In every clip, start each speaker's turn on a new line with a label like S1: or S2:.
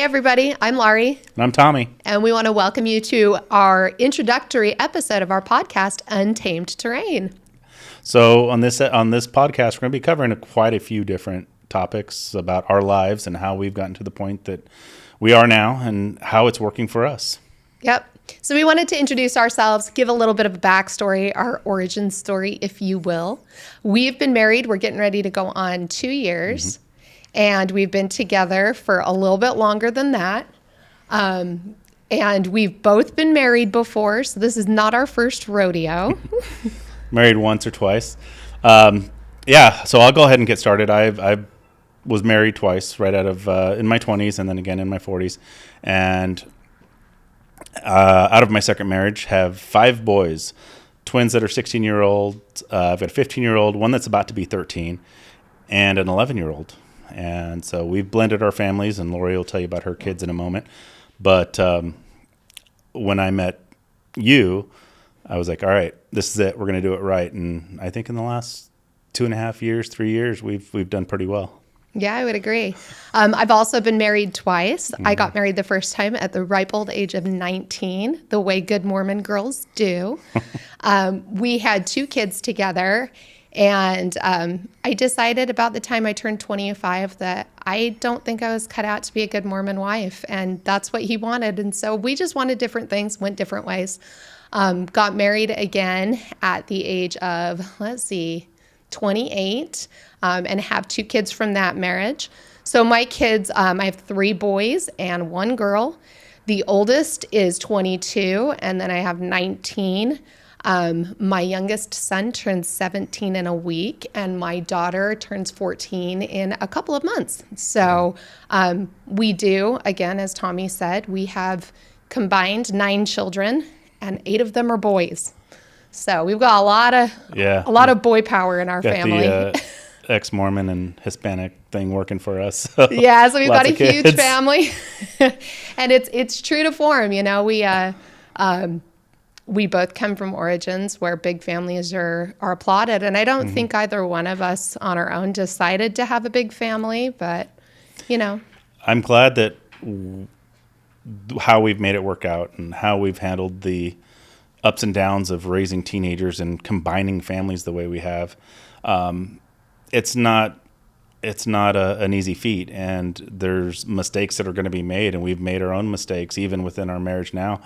S1: everybody. I'm Laurie.
S2: And I'm Tommy.
S1: And we want to welcome you to our introductory episode of our podcast, Untamed Terrain.
S2: So on this podcast, we're going to be covering quite a few different topics about our lives and how we've gotten to the point that we are now and how it's working for us.
S1: Yep. So we wanted to introduce ourselves, give a little bit of a backstory, our origin story, if you will. We've been married. We're getting ready to go on 2 years. Mm-hmm. And we've been together for a little bit longer than that. And we've both been married before, so this is not our first rodeo.
S2: Married once or twice. So I'll go ahead and get started. I was married twice, right out of in my 20s and then again in my 40s. And out of my second marriage, have 5 boys, twins that are 16-year-old. I've got a 15-year-old, one that's about to be 13, and an 11-year-old. And so we've blended our families, and Laurie will tell you about her kids in a moment. But when I met you, I was like, all right, this is it. We're going to do it right. And I think in the last 2.5 years, 3 years, we've done pretty well.
S1: Yeah, I would agree. I've also been married twice. Mm-hmm. I got married the first time at the ripe old age of 19, the way good Mormon girls do. We had 2 kids together. And I decided about the time I turned 25 that I don't think I was cut out to be a good Mormon wife. And that's what he wanted. And so we just wanted different things, went different ways. Got married again at the age of, 28, and have 2 kids from that marriage. So my kids, I have 3 boys and 1 girl. The oldest is 22, and then I have 19. My youngest son turns 17 in a week, and my daughter turns 14 in a couple of months. So we do, again, as Tommy said, we have combined 9 children, and 8 of them are boys. So we've got a lot of boy power in our family.
S2: The ex-Mormon and Hispanic thing working for us.
S1: So yeah, so we've got a huge family, and it's true to form. You know, we both come from origins where big families are applauded. And I don't mm-hmm. think either one of us on our own decided to have a big family, but, you know.
S2: I'm glad that how we've made it work out and how we've handled the ups and downs of raising teenagers and combining families the way we have. It's not an easy feat, and there's mistakes that are going to be made, and we've made our own mistakes even within our marriage now.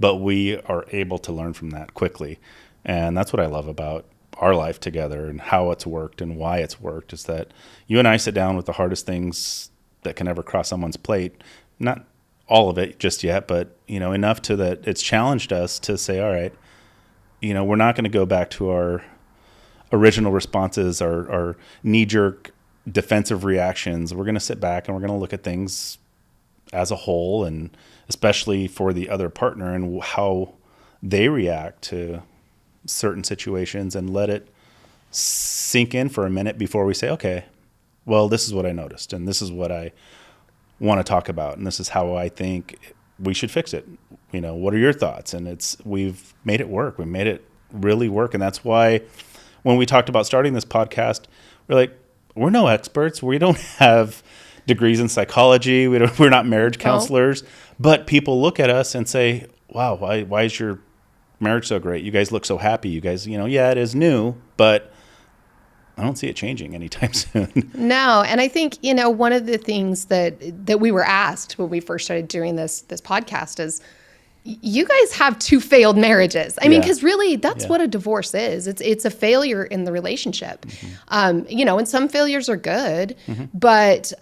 S2: But we are able to learn from that quickly. And that's what I love about our life together and how it's worked and why it's worked, is that you and I sit down with the hardest things that can ever cross someone's plate. Not all of it just yet, but enough to that it's challenged us to say, all right, we're not going to go back to our original responses, our knee-jerk defensive reactions. We're going to sit back and we're going to look at things as a whole, and especially for the other partner and how they react to certain situations, and let it sink in for a minute before we say, okay, well, this is what I noticed, and this is what I want to talk about, and this is how I think we should fix it. What are your thoughts? And we've made it work. We made it really work. And that's why when we talked about starting this podcast, we're like, we're no experts. We don't have degrees in psychology. We're not marriage counselors, but people look at us and say, wow, why is your marriage so great? You guys look so happy. You guys, it is new, but I don't see it changing anytime soon.
S1: No. And I think, one of the things that we were asked when we first started doing this podcast is, you guys have 2 failed marriages. I mean, because really that's what a divorce is. It's a failure in the relationship. Mm-hmm. And some failures are good, mm-hmm. but,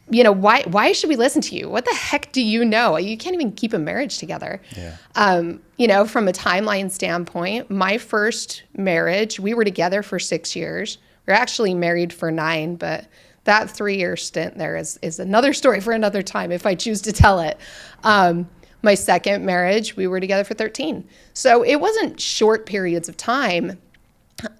S1: why should we listen to you? What the heck do you know? You can't even keep a marriage together. Yeah. From a timeline standpoint, my first marriage, we were together for 6 years. We were actually married for 9, but that 3-year stint there is another story for another time if I choose to tell it. My second marriage, we were together for 13. So it wasn't short periods of time.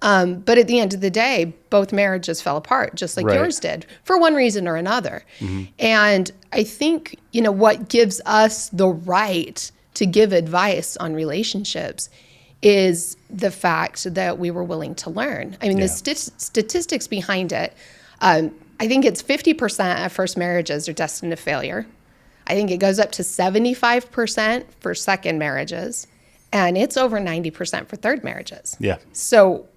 S1: But at the end of the day, both marriages fell apart, just like yours did, for one reason or another. Mm-hmm. And I think, what gives us the right to give advice on relationships is the fact that we were willing to learn. I mean, the statistics behind it, I think it's 50% of first marriages are destined to failure. I think it goes up to 75% for second marriages, and it's over 90% for third marriages.
S2: Yeah.
S1: So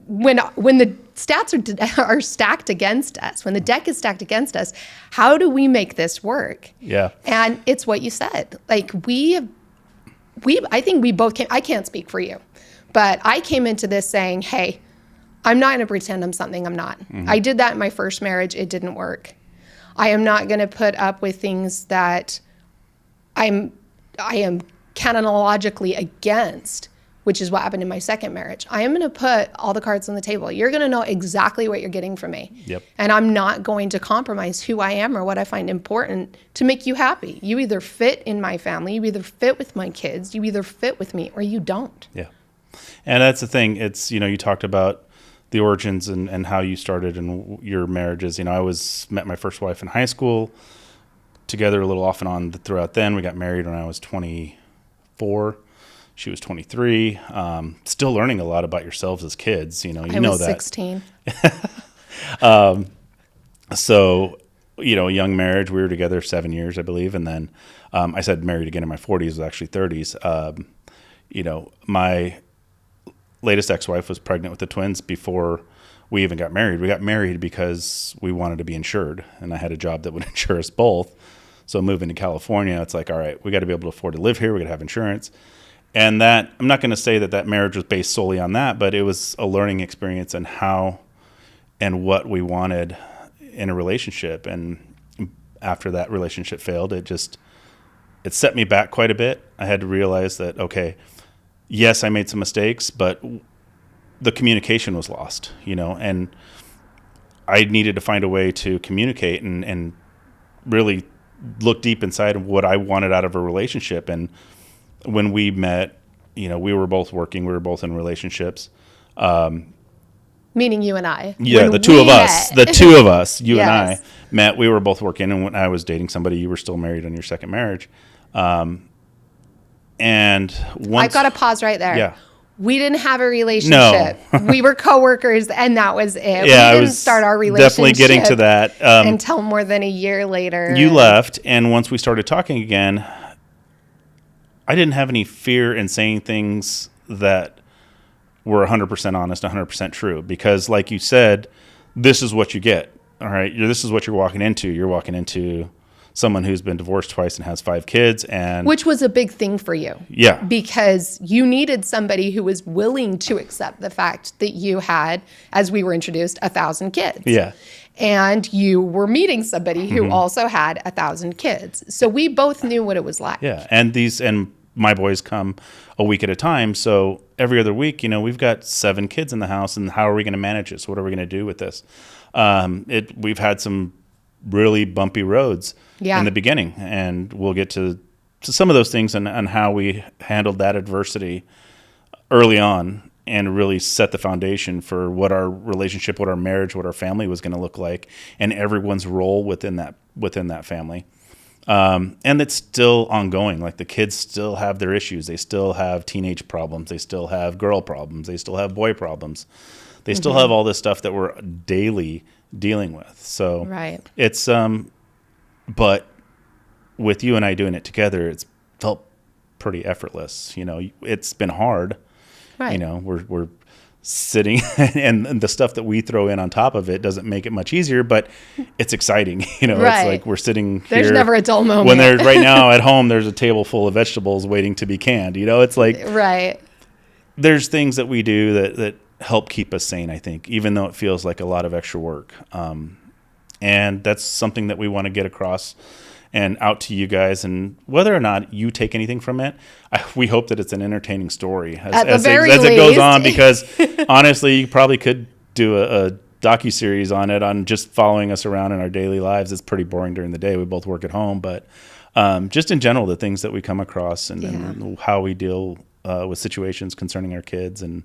S1: when the stats are stacked against us, when the deck is stacked against us, how do we make this work?
S2: Yeah.
S1: And it's what you said. Like I think we both came, I can't speak for you, but I came into this saying, hey, I'm not going to pretend I'm something I'm not. Mm-hmm. I did that in my first marriage. It didn't work. I am not going to put up with things that I am canonologically against, which is what happened in my second marriage. I am going to put all the cards on the table. You're going to know exactly what you're getting from me.
S2: Yep.
S1: And I'm not going to compromise who I am or what I find important to make you happy. You either fit in my family, you either fit with my kids, you either fit with me, or you don't.
S2: Yeah. And that's the thing. It's, you talked about the origins and how you started in your marriages. I met my first wife in high school, together a little off and on throughout then. We got married when I was 24. She was 23. Still learning a lot about yourselves as kids. I was
S1: 16.
S2: So, young marriage. We were together 7 years, I believe. And then I said married again in my 40s, it was actually 30s. My latest ex-wife was pregnant with the twins before we even got married. We got married because we wanted to be insured, and I had a job that would insure us both. So moving to California, it's like, all right, we got to be able to afford to live here. We got to have insurance. And that, I'm not going to say that marriage was based solely on that, but it was a learning experience and how and what we wanted in a relationship. And after that relationship failed, it set me back quite a bit. I had to realize that, okay, yes, I made some mistakes, but the communication was lost, and I needed to find a way to communicate and really look deep inside of what I wanted out of a relationship. And when we met, we were both working, we were both in relationships.
S1: Meaning you and I.
S2: Yeah,
S1: when
S2: the two of us, you
S1: yes.
S2: and I met, we were both working. And when I was dating somebody, you were still married on your second marriage. And once,
S1: I've got to pause right there.
S2: Yeah.
S1: We didn't have a relationship.
S2: No.
S1: We were coworkers, and that was it.
S2: Yeah,
S1: we didn't start our relationship.
S2: Definitely getting to that.
S1: Until more than a year later.
S2: You left, and once we started talking again, I didn't have any fear in saying things that were 100% honest, 100% true. Because like you said, this is what you get. All right, this is what you're walking into. You're walking into someone who's been divorced twice and has 5 kids, and
S1: which was a big thing for you.
S2: Yeah.
S1: Because you needed somebody who was willing to accept the fact that you had, as we were introduced, 1,000 kids.
S2: Yeah.
S1: And you were meeting somebody who also had 1,000 kids. So we both knew what it was like.
S2: Yeah. And my boys come a week at a time. So every other week, we've got 7 kids in the house, and how are we going to manage this? What are we going to do with this? We've had some really bumpy roads in the beginning, and we'll get to some of those things and how we handled that adversity early on and really set the foundation for what our relationship, what our marriage, what our family was going to look like, and everyone's role within that family. And it's still ongoing. Like, the kids still have their issues. They still have teenage problems. They still have girl problems. They still have boy problems. They still have all this stuff that we're daily dealing with. So it's, but with you and I doing it together, it's felt pretty effortless. It's been hard. Right. We're sitting and the stuff that we throw in on top of it doesn't make it much easier, but it's exciting. It's like we're sitting here.
S1: There's never a dull moment.
S2: When there's right now at home, there's a table full of vegetables waiting to be canned. It's like, there's things that we do that help keep us sane, I think, even though it feels like a lot of extra work. And that's something that we want to get across and out to you guys. And whether or not you take anything from it, we hope that it's an entertaining story as it goes on, because honestly, you probably could do a docuseries on it, on just following us around in our daily lives. It's pretty boring during the day. We both work at home, but just in general, the things that we come across and how we deal with situations concerning our kids and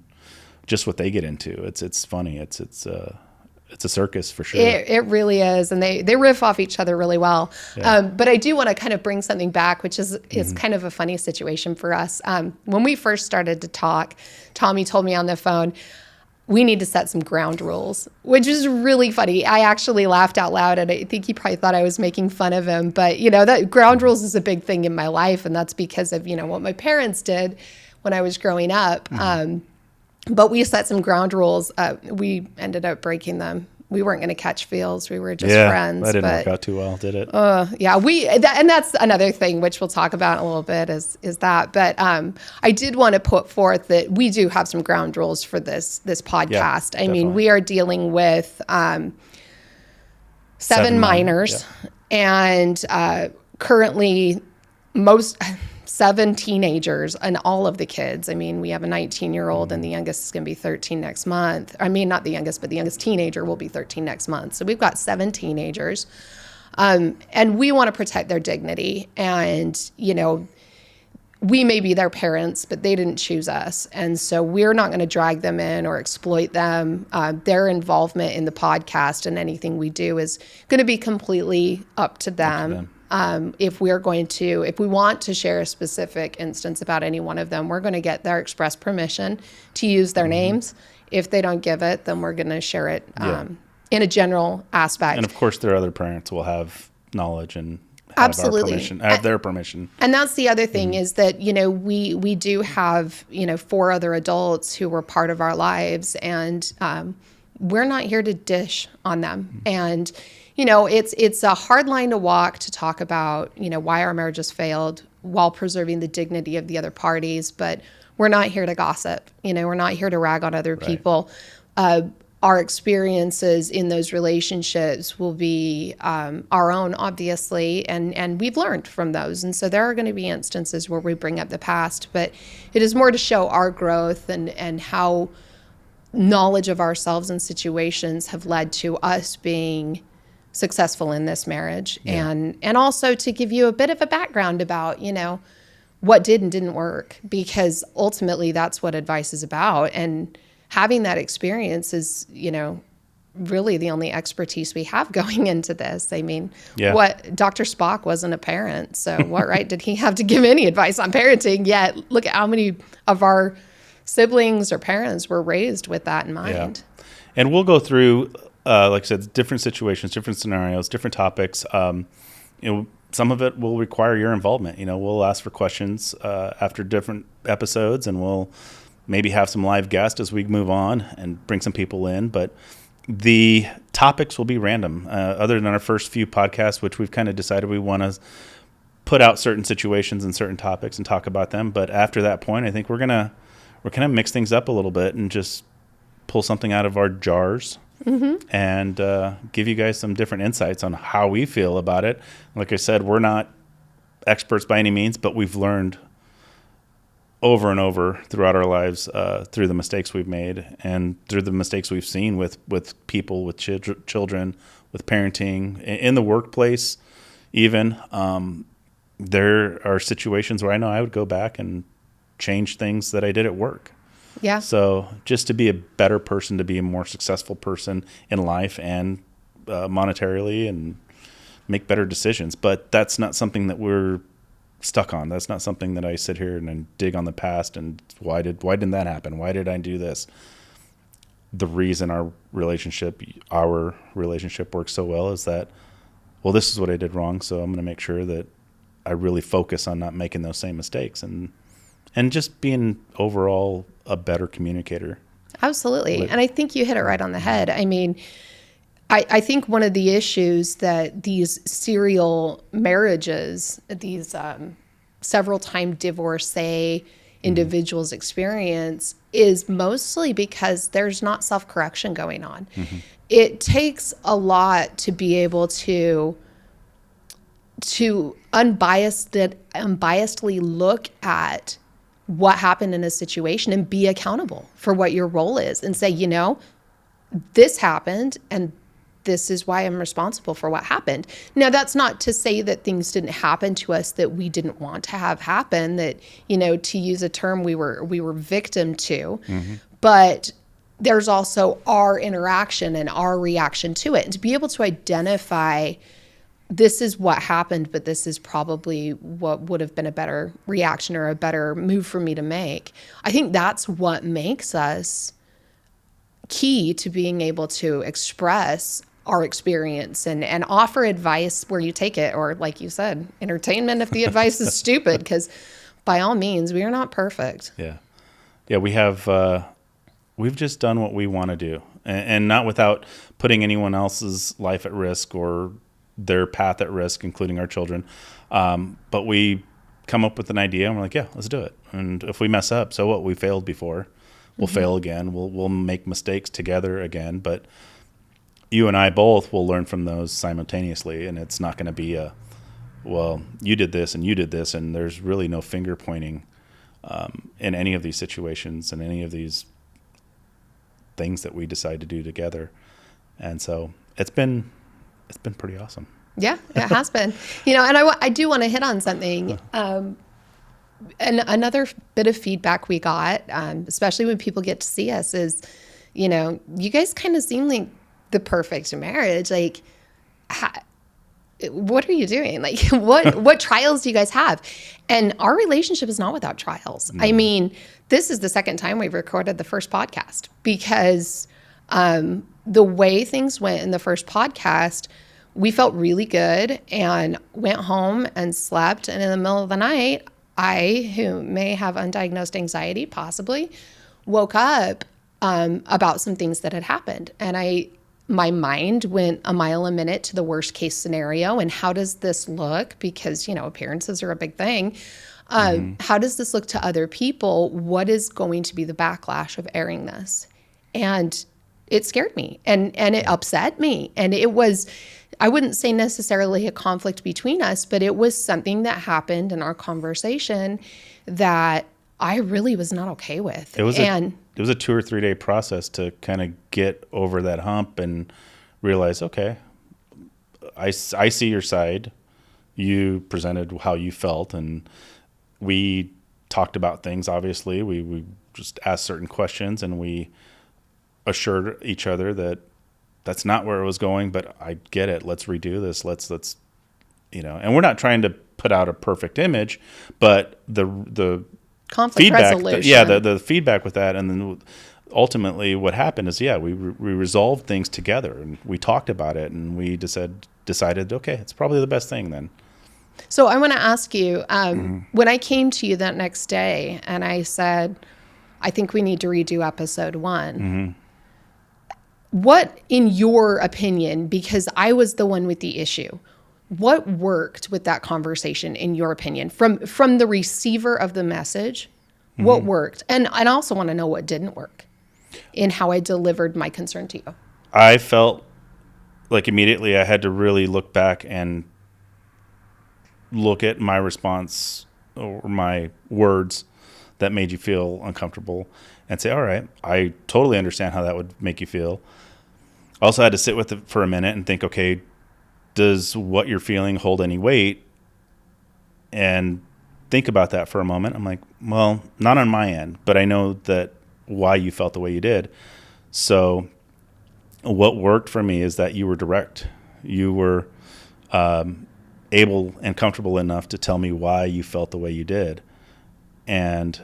S2: just what they get into. It's funny. It's a circus for sure.
S1: It really is. And they riff off each other really well. Yeah. But I do want to kind of bring something back, which is kind of a funny situation for us. When we first started to talk, Tommy told me on the phone, we need to set some ground rules, which is really funny. I actually laughed out loud, and I think he probably thought I was making fun of him. But, that ground rules is a big thing in my life, and that's because of, what my parents did when I was growing up. But we set some ground rules. We ended up breaking them. We weren't going to catch feels. We were just friends.
S2: That didn't work out too well, did it?
S1: And that's another thing which we'll talk about in a little bit is that. But I did want to put forth that we do have some ground rules for this podcast. I mean, we are dealing with 7 minors, and currently 7 teenagers and all of the kids. I mean, we have a 19-year-old and the youngest is going to be 13 next month. I mean, not the youngest, but the youngest teenager will be 13 next month. So we've got 7 teenagers. And we want to protect their dignity. And, we may be their parents, but they didn't choose us. And so we're not going to drag them in or exploit them. Their involvement in the podcast and anything we do is going to be completely up to them. If we want to share a specific instance about any one of them, we're going to get their express permission to use their names. If they don't give it, then we're going to share it in a general aspect.
S2: And of course, their other parents will have knowledge and have their permission.
S1: And that's the other thing is that, we do have, 4 other adults who were part of our lives, and we're not here to dish on them. And it's a hard line to walk to talk about, why our marriages failed while preserving the dignity of the other parties. But we're not here to gossip. We're not here to rag on other people. Our experiences in those relationships will be our own, obviously, and we've learned from those. And so there are going to be instances where we bring up the past, but it is more to show our growth and how knowledge of ourselves and situations have led to us being successful in this marriage, and also to give you a bit of a background about what did and didn't work, because ultimately that's what advice is about. And having that experience is really the only expertise we have going into this. I mean, what Dr. Spock wasn't a parent, so what right did he have to give any advice on parenting? Yet look at how many of our siblings or parents were raised with that in mind.
S2: And we'll go through like I said, different situations, different scenarios, different topics. Some of it will require your involvement. We'll ask for questions after different episodes, and we'll maybe have some live guests as we move on and bring some people in. But the topics will be random, other than our first few podcasts, which we've kind of decided we want to put out certain situations and certain topics and talk about them. But after that point, I think we're gonna mix things up a little bit and just pull something out of our jars. And give you guys some different insights on how we feel about it. Like I said, we're not experts by any means, but we've learned over and over throughout our lives through the mistakes we've made and through the mistakes we've seen with people, with children, with parenting, in the workplace even. There are situations where I know I would go back and change things that I did at work.
S1: Yeah.
S2: So just to be a better person, to be a more successful person in life and monetarily, and make better decisions. But that's not something that we're stuck on. That's not something that I sit here and dig on the past and why didn't that happen? Why did I do this? The reason our relationship works so well is that, well, this is what I did wrong, so I'm going to make sure that I really focus on not making those same mistakes and just being overall a better communicator.
S1: Absolutely. And I think you hit it right on the head. I mean, I think one of the issues that these serial marriages, these several-time divorcee individuals experience is mostly because there's not self-correction going on. It takes a lot to be able to unbiasedly look at what happened in a situation and be accountable for what your role is and say, this happened and this is why I'm responsible for what happened. Now, that's not to say that things didn't happen to us that we didn't want to have happen, that, to use a term we were victim to, but there's also our interaction and our reaction to it. And to be able to identify this is what happened, but this is probably what would have been a better reaction or a better move for me to make. I think that's what makes us key to being able to express our experience and offer advice where you take it, or like you said, entertainment if the advice is stupid, because by all means, we are not perfect.
S2: Yeah. Yeah, we've just done what we want to do, and not without putting anyone else's life at risk or their path at risk, including our children. But we come up with an idea and we're like, yeah, let's do it. And if we mess up, so what? We failed before. We'll fail again. We'll make mistakes together again. But you and I both will learn from those simultaneously, and it's not going to be well, you did this and you did this, and there's really no finger pointing in any of these situations and any of these things that we decide to do together. And so it's been pretty awesome.
S1: Yeah, it has been. And I do want to hit on something. And another bit of feedback we got, especially when people get to see us, is, you guys kind of seem like the perfect marriage. Like, what are you doing? Like, what trials do you guys have? And our relationship is not without trials. No. I mean, this is the second time we've recorded the first podcast, because the way things went in the first podcast, we felt really good and went home and slept. And in the middle of the night, I, who may have undiagnosed anxiety, possibly, woke up about some things that had happened. And my mind went a mile a minute to the worst case scenario. And how does this look? Because, appearances are a big thing. How does this look to other people? What is going to be the backlash of airing this? And it scared me and it upset me. And it was, I wouldn't say necessarily a conflict between us, but it was something that happened in our conversation that I really was not okay with.
S2: It was a 2 or 3 day process to kind of get over that hump and realize, okay, I see your side. You presented how you felt, and we talked about things. Obviously, we just asked certain questions, and we assured each other that that's not where it was going, but I get it. Let's redo this. Let's and we're not trying to put out a perfect image, but the
S1: conflict
S2: feedback,
S1: resolution.
S2: the feedback with that, and then ultimately what happened is, we resolved things together, and we talked about it, and we decided, okay, it's probably the best thing then.
S1: So I want to ask you, when I came to you that next day and I said, I think we need to redo episode 1, what, in your opinion, because I was the one with the issue, what worked with that conversation, in your opinion, from the receiver of the message? What worked? And I also want to know what didn't work in how I delivered my concern to you.
S2: I felt like immediately I had to really look back and look at my response or my words that made you feel uncomfortable and say, all right, I totally understand how that would make you feel. I also had to sit with it for a minute and think, okay, does what you're feeling hold any weight? And think about that for a moment. I'm like, well, not on my end, but I know that why you felt the way you did. So what worked for me is that you were direct. You were able and comfortable enough to tell me why you felt the way you did. And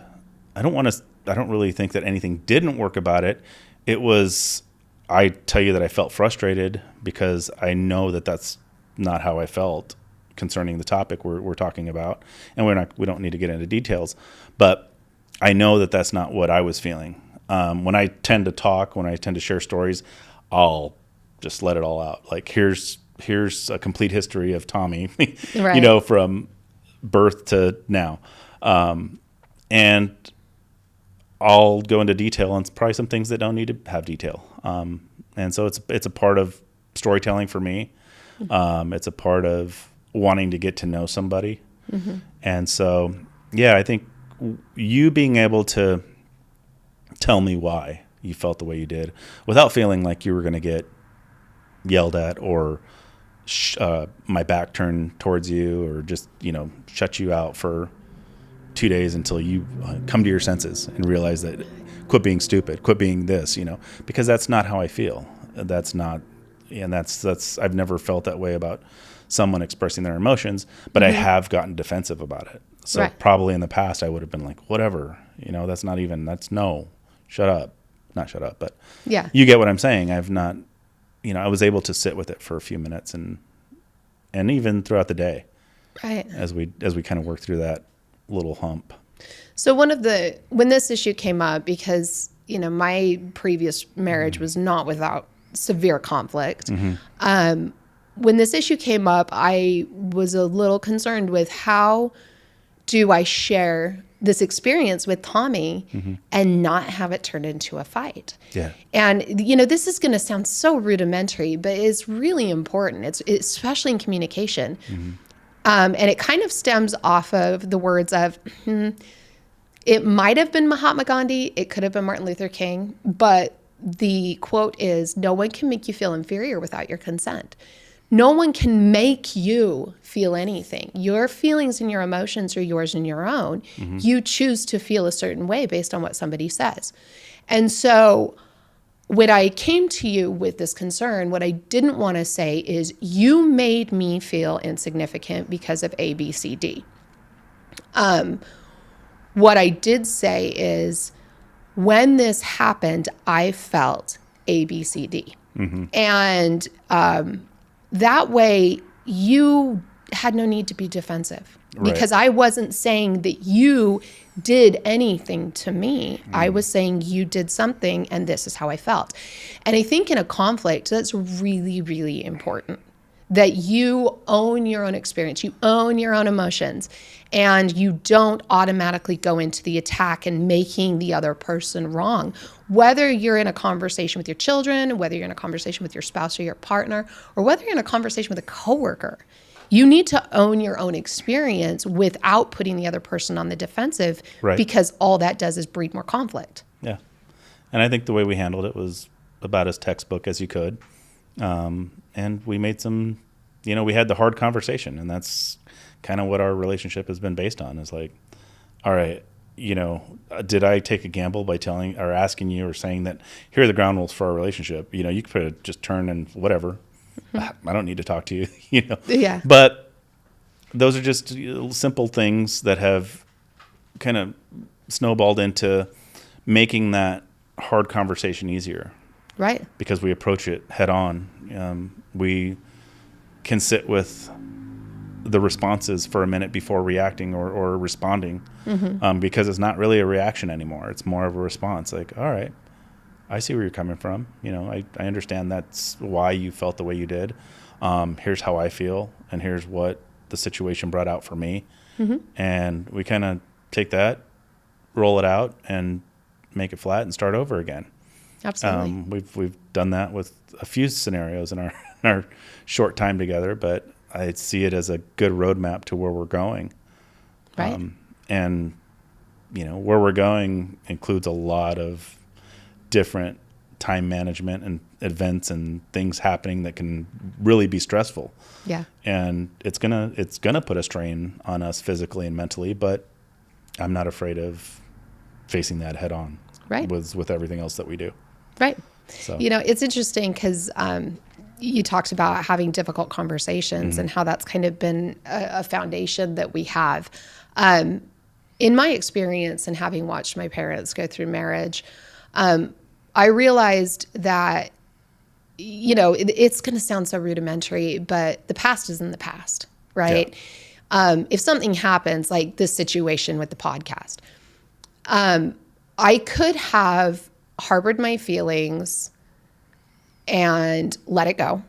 S2: I don't really think that anything didn't work about it. It was, I tell you that I felt frustrated because I know that that's not how I felt concerning the topic we're talking about. And we don't need to get into details, but I know that that's not what I was feeling. When I tend to share stories, I'll just let it all out. Like, here's a complete history of Tommy,
S1: right.
S2: From birth to now. And I'll go into detail on probably some things that don't need to have detail. And so it's a part of storytelling for me. It's a part of wanting to get to know somebody. And so, I think you being able to tell me why you felt the way you did without feeling like you were going to get yelled at or my back turned towards you or just, shut you out for 2 days until you come to your senses and realize that quit being stupid, quit being this, because that's not how I feel. That's not, and that's I've never felt that way about someone expressing their emotions, but I have gotten defensive about it. So probably in the past I would have been like, whatever, that's not even, that's no, shut up, not shut up, but
S1: yeah,
S2: you get what I'm saying. I've not, I was able to sit with it for a few minutes and even throughout the day,
S1: right.
S2: as we kind of work through that little hump.
S1: So when this issue came up, because, my previous marriage was not without severe conflict. When this issue came up, I was a little concerned with how do I share this experience with Tommy and not have it turn into a fight.
S2: Yeah.
S1: And, this is going to sound so rudimentary, but it's really important. It's especially in communication. And it kind of stems off of the words of, it might have been Mahatma Gandhi. It could have been Martin Luther King. But the quote is, no one can make you feel inferior without your consent. No one can make you feel anything. Your feelings and your emotions are yours and your own. You choose to feel a certain way based on what somebody says. And so when I came to you with this concern, what I didn't want to say is, you made me feel insignificant because of A, B, C, D. What I did say is, when this happened, I felt A, B, C, D. And that way, you had no need to be defensive, because I wasn't saying that you did anything to me. I was saying you did something, and this is how I felt. And I think in a conflict, that's really, really important, that you own your own experience, you own your own emotions, and you don't automatically go into the attack and making the other person wrong. Whether you're in a conversation with your children, whether you're in a conversation with your spouse or your partner, or whether you're in a conversation with a coworker, you need to own your own experience without putting the other person on the defensive, because all that does is breed more conflict.
S2: Yeah. And I think the way we handled it was about as textbook as you could. And we made some, we had the hard conversation, and that's kind of what our relationship has been based on, is like, all right, did I take a gamble by telling or asking you or saying that here are the ground rules for our relationship? You could just turn and whatever. I don't need to talk to you,
S1: Yeah.
S2: But those are just simple things that have kind of snowballed into making that hard conversation easier.
S1: Right.
S2: Because we approach it head on. We can sit with the responses for a minute before reacting or responding, because it's not really a reaction anymore. It's more of a response. Like, all right, I see where you're coming from. I understand that's why you felt the way you did. Here's how I feel, and here's what the situation brought out for me. And we kind of take that, roll it out, and make it flat and start over again.
S1: Absolutely.
S2: We've done that with a few scenarios in our short time together, but I see it as a good roadmap to where we're going.
S1: Right.
S2: And where we're going includes a lot of different time management and events and things happening that can really be stressful.
S1: Yeah.
S2: And it's gonna put a strain on us physically and mentally, but I'm not afraid of facing that head on.
S1: Right.
S2: With everything else that we do.
S1: Right.
S2: So
S1: it's interesting because you talked about having difficult conversations and how that's kind of been a foundation that we have. In my experience and having watched my parents go through marriage, I realized that, it's going to sound so rudimentary, but the past is in the past, right? Yeah. If something happens, like this situation with the podcast, I could have harbored my feelings and let it go,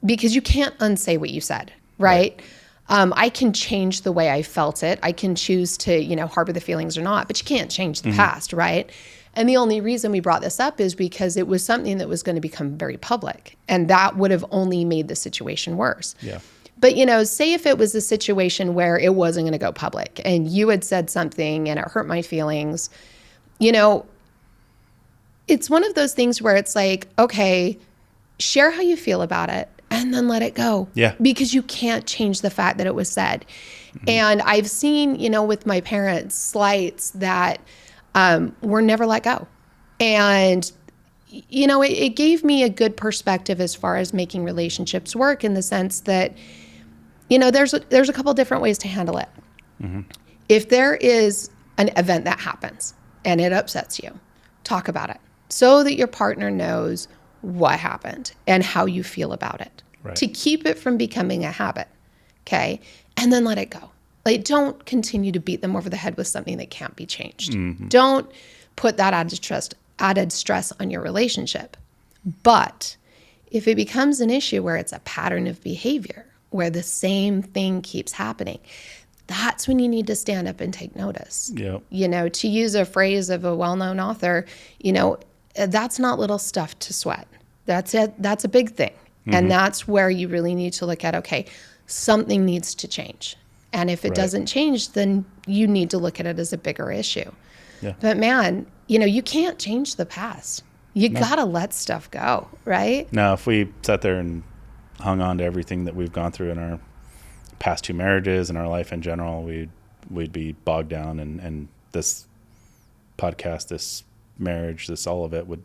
S1: because you can't unsay what you said, right? I can change the way I felt it. I can choose to, harbor the feelings or not, but you can't change the past, right? And the only reason we brought this up is because it was something that was going to become very public, and that would have only made the situation worse.
S2: Yeah.
S1: But, say if it was a situation where it wasn't going to go public and you had said something and it hurt my feelings, it's one of those things where it's like, okay, share how you feel about it and then let it go.
S2: Yeah.
S1: Because you can't change the fact that it was said. And I've seen, with my parents, slights that were never let go. And, it gave me a good perspective as far as making relationships work, in the sense that, there's a couple different ways to handle it. If there is an event that happens and it upsets you, talk about it. so that your partner knows what happened and how you feel about it,
S2: Right.
S1: to keep it from becoming a habit. Okay. And then let it go. Like, don't continue to beat them over the head with something that can't be changed.
S2: Mm-hmm.
S1: Don't put that added stress on your relationship. But if it becomes an issue where it's a pattern of behavior, where the same thing keeps happening, that's when you need to stand up and take notice.
S2: Yep.
S1: You know, to use a phrase of a well-known author, you know, that's not little stuff to sweat. That's it. That's a big thing. Mm-hmm. And that's where you really need to look at, okay, something needs to change. And if it doesn't change, then you need to look at it as a bigger issue.
S2: Yeah.
S1: But man, you know, you can't change the past. You got to let stuff go, right?
S2: Now, if we sat there and hung on to everything that we've gone through in our past 2 marriages and our life in general, we'd be bogged down, and this podcast, this marriage, this all of it would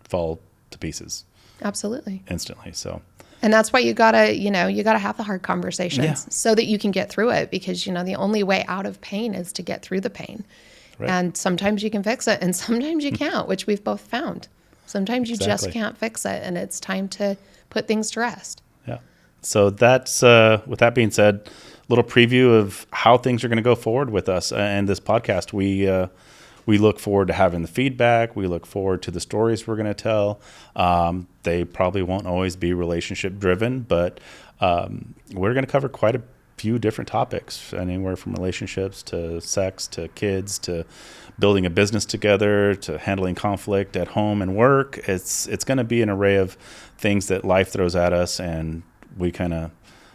S2: fall to pieces.
S1: Absolutely.
S2: Instantly. So.
S1: And that's why you gotta have the hard conversations so that you can get through it, because, you know, the only way out of pain is to get through the pain. Right. And sometimes you can fix it and sometimes you can't, which we've both found. Sometimes you just can't fix it, and it's time to put things to rest.
S2: Yeah. So that's, with that being said, a little preview of how things are going to go forward with us and this podcast. We look forward to having the feedback. We look forward to the stories we're going to tell. They probably won't always be relationship driven, but we're going to cover quite a few different topics, anywhere from relationships to sex to kids to building a business together to handling conflict at home and work. It's going to be an array of things that life throws at us, and we kind of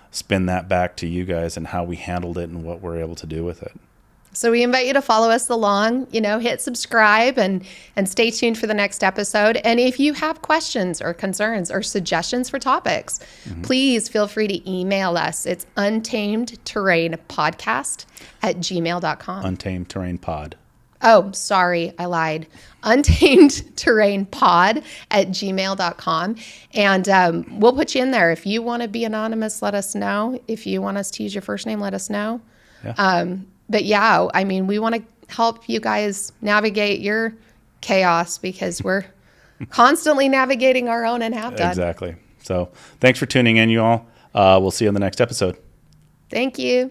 S2: spin that back to you guys and how we handled it and what we're able to do with it.
S1: So we invite you to follow us along, you know, hit subscribe and stay tuned for the next episode. And if you have questions or concerns or suggestions for topics, please feel free to email us. It's untamedterrainpodcast@gmail.com.
S2: Untamed Terrain Pod.
S1: Oh, sorry, I lied. untamedterrainpod@gmail.com. And we'll put you in there. If you want to be anonymous, let us know. If you want us to use your first name, let us know.
S2: Yeah.
S1: But yeah, I mean, we want to help you guys navigate your chaos, because we're constantly navigating our own and have done.
S2: Exactly. So thanks for tuning in, you all. We'll see you on the next episode.
S1: Thank you.